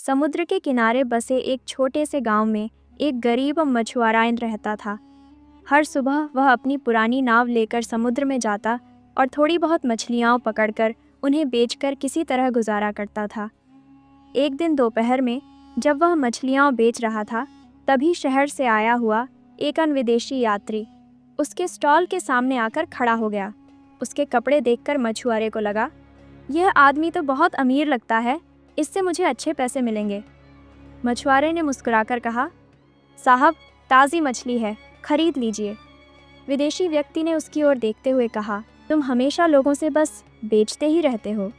समुद्र के किनारे बसे एक छोटे से गांव में एक गरीब मछुआरा रहता था। हर सुबह वह अपनी पुरानी नाव लेकर समुद्र में जाता और थोड़ी बहुत मछलियाँ पकड़कर उन्हें बेचकर किसी तरह गुजारा करता था। एक दिन दोपहर में जब वह मछलियाँ बेच रहा था, तभी शहर से आया हुआ एक विदेशी यात्री उसके स्टॉल के सामने आकर खड़ा हो गया। उसके कपड़े देखकर मछुआरे को लगा, यह आदमी तो बहुत अमीर लगता है, इससे मुझे अच्छे पैसे मिलेंगे। मछुआरे ने मुस्कुराकर कहा, साहब, ताज़ी मछली है, खरीद लीजिए। विदेशी व्यक्ति ने उसकी ओर देखते हुए कहा, तुम हमेशा लोगों से बस बेचते ही रहते हो,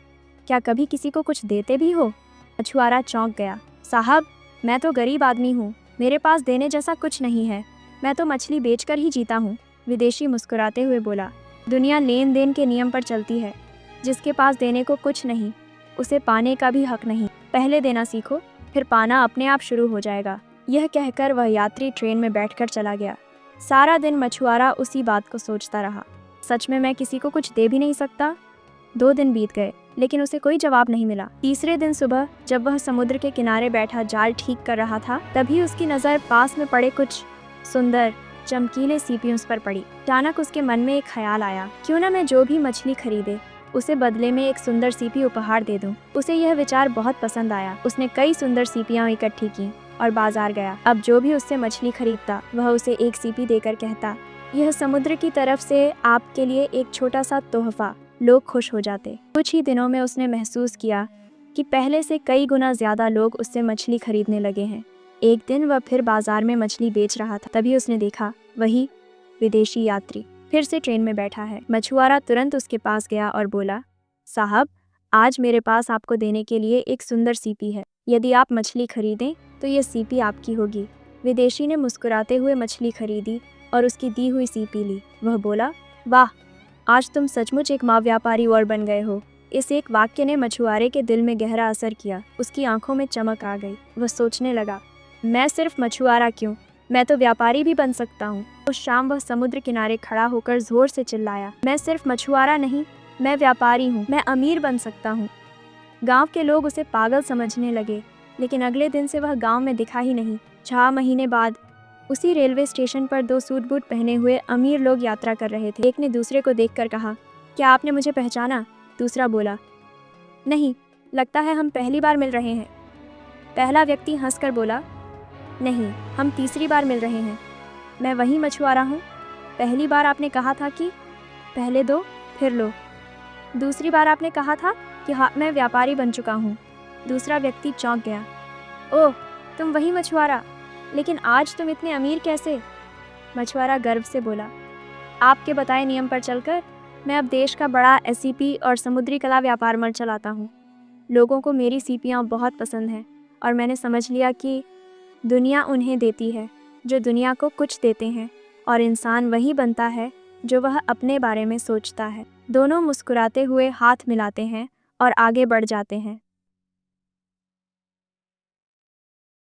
क्या कभी किसी को कुछ देते भी हो? मछुआरा चौंक गया। साहब, मैं तो गरीब आदमी हूँ, मेरे पास देने जैसा कुछ नहीं है, मैं तो मछली बेचकर ही जीता हूँ। विदेशी मुस्कुराते हुए बोला, दुनिया लेन देन के नियम पर चलती है। जिसके पास देने को कुछ नहीं, उसे पाने का भी हक नहीं। पहले देना सीखो, फिर पाना अपने आप शुरू हो जाएगा। यह कहकर वह यात्री ट्रेन में बैठकर चला गया। सारा दिन मछुआरा उसी बात को सोचता रहा। सच में मैं किसी को कुछ दे भी नहीं सकता? 2 दिन बीत गए, लेकिन उसे कोई जवाब नहीं मिला। तीसरे दिन सुबह जब वह समुद्र के किनारे बैठा जाल ठीक कर रहा था, तभी उसकी नज़र पास में पड़े कुछ सुंदर चमकीले सीपियों पर पड़ी। अचानक उसके मन में एक ख्याल आया, क्यों ना मैं जो भी मछली खरीदे उसे बदले में एक सुंदर सीपी उपहार दे दूं। उसे यह विचार बहुत पसंद आया। उसने कई सुंदर सीपियां इकट्ठी की और बाजार गया। अब जो भी उससे मछली खरीदता वह उसे एक सीपी देकर कहता, यह समुद्र की तरफ से आपके लिए एक छोटा सा तोहफा। लोग खुश हो जाते। कुछ ही दिनों में उसने महसूस किया कि पहले से कई गुना ज्यादा लोग उससे मछली खरीदने लगे हैं। एक दिन वह फिर बाजार में मछली बेच रहा था, तभी उसने देखा वही विदेशी यात्री फिर से ट्रेन में बैठा है। मछुआरा तुरंत उसके पास गया और बोला, साहब, आज मेरे पास आपको देने के लिए एक सुंदर सीपी है। यदि आप मछली खरीदें तो ये सीपी आपकी होगी। विदेशी ने मुस्कुराते हुए मछली खरीदी और उसकी दी हुई सीपी ली। वह बोला, वाह, आज तुम सचमुच एक व्यापारी और बन गए हो। इस एक वाक्य ने मछुआरे के दिल में गहरा असर किया। उसकी आंखों में चमक आ गई। वह सोचने लगा, मैं सिर्फ मछुआरा क्यों, मैं तो व्यापारी भी बन सकता हूँ। उस शाम वह समुद्र किनारे खड़ा होकर जोर से चिल्लाया, मैं सिर्फ मछुआरा नहीं, मैं व्यापारी हूँ, मैं अमीर बन सकता हूँ। गांव के लोग उसे पागल समझने लगे, लेकिन अगले दिन से वह गांव में दिखा ही नहीं। 6 महीने बाद उसी रेलवे स्टेशन पर 2 सूट बूट पहने हुए अमीर लोग यात्रा कर रहे थे। एक ने दूसरे को देखकर कहा, क्या आपने मुझे पहचाना? दूसरा बोला, नहीं, लगता है हम पहली बार मिल रहे हैं। पहला व्यक्ति हंसकर बोला, नहीं, हम तीसरी बार मिल रहे हैं। मैं वही मछुआरा हूँ। पहली बार आपने कहा था कि पहले दो फिर लो। दूसरी बार आपने कहा था कि हाँ, मैं व्यापारी बन चुका हूँ। दूसरा व्यक्ति चौंक गया, ओह, तुम वही मछुआरा, लेकिन आज तुम इतने अमीर कैसे? मछुआरा गर्व से बोला, आपके बताए नियम पर चलकर मैं अब देश का बड़ा एससीपी और समुद्री कला व्यापार मल चलाता हूँ। लोगों को मेरी सीपियाँ बहुत पसंद हैं और मैंने समझ लिया कि दुनिया उन्हें देती है जो दुनिया को कुछ देते हैं, और इंसान वही बनता है जो वह अपने बारे में सोचता है। दोनों मुस्कुराते हुए हाथ मिलाते हैं और आगे बढ़ जाते हैं।